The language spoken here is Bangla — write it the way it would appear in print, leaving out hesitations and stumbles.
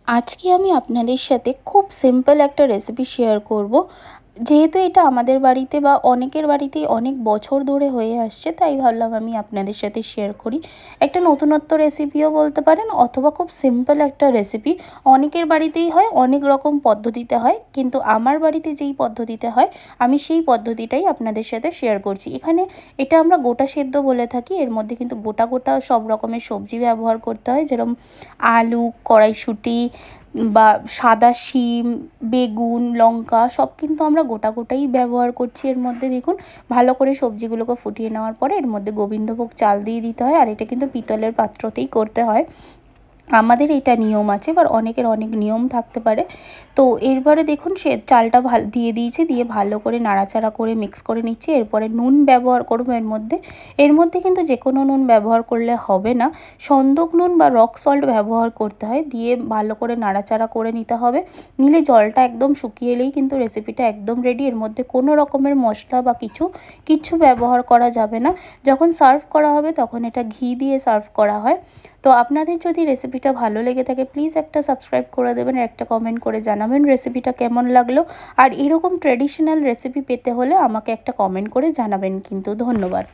আজকে আমি আপনাদের সাথে খুব সিম্পল একটা রেসিপি শেয়ার করব। যেহেতু এটা আমাদের বাড়িতে বা অনেকের বাড়িতেই অনেক বছর ধরে হয়ে আসছে, তাই ভাবলাম আমি আপনাদের সাথে শেয়ার করি। একটা নতুনত্ব রেসিপিও বলতে পারেন, অথবা খুব সিম্পল একটা রেসিপি। অনেকের বাড়িতেই হয়, অনেক রকম পদ্ধতিতে হয়, কিন্তু আমার বাড়িতে যেই পদ্ধতিতে হয় আমি সেই পদ্ধতিটাই আপনাদের সাথে শেয়ার করছি। এখানে এটা আমরা গোটা সেদ্ধ বলে থাকি। এর মধ্যে কিন্তু গোটা গোটা সব রকমের সবজি ব্যবহার করতে হয়, যেরকম আলু, কড়াইশুঁটি বা সাদা শিম, বেগুন, লঙ্কা সব কিন্তু আমরা গোটা গোটাই ব্যবহার করছি এর মধ্যে। দেখুন, ভালো করে সবজিগুলোকে ফুটিয়ে নেওয়ার পরে এর মধ্যে গোবিন্দভোগ চাল দিয়ে দিতে হয়, আর এটা কিন্তু পিতলের পাত্রতেই করতে হয়। আমাদের এটা নিয়ম আছে, এবার অনেকের অনেক নিয়ম থাকতে পারে। তো এরপরে দেখুন সে চালটা দিয়ে দিয়েছি, দিয়ে ভালো করে নাড়াচাড়া করে মিক্স করে নিচ্ছি। এরপরে নুন ব্যবহার করবো এর মধ্যে কিন্তু যে কোনো নুন ব্যবহার করলে হবে না, সন্দক নুন বা রক সল্ট ব্যবহার করতে হয়। দিয়ে ভালো করে নাড়াচাড়া করে নিতে হবে। নিলে জলটা একদম শুকিয়ে এলেই কিন্তু রেসিপিটা একদম রেডি। এর মধ্যে কোনো রকমের মশলা বা কিচ্ছু ব্যবহার করা যাবে না। যখন সার্ভ করা হবে তখন এটা ঘি দিয়ে সার্ভ করা হয়। তো আপনাদের যদি রেসিপিটা ভালো লেগে থাকে, প্লিজ একটা সাবস্ক্রাইব করে দেবেন, একটা কমেন্ট করে জানাবেন রেসিপিটা কেমন লাগলো। আর এরকম ট্রেডিশনাল রেসিপি পেতে হলে আমাকে একটা কমেন্ট করে জানাবেন কিন্তু। ধন্যবাদ।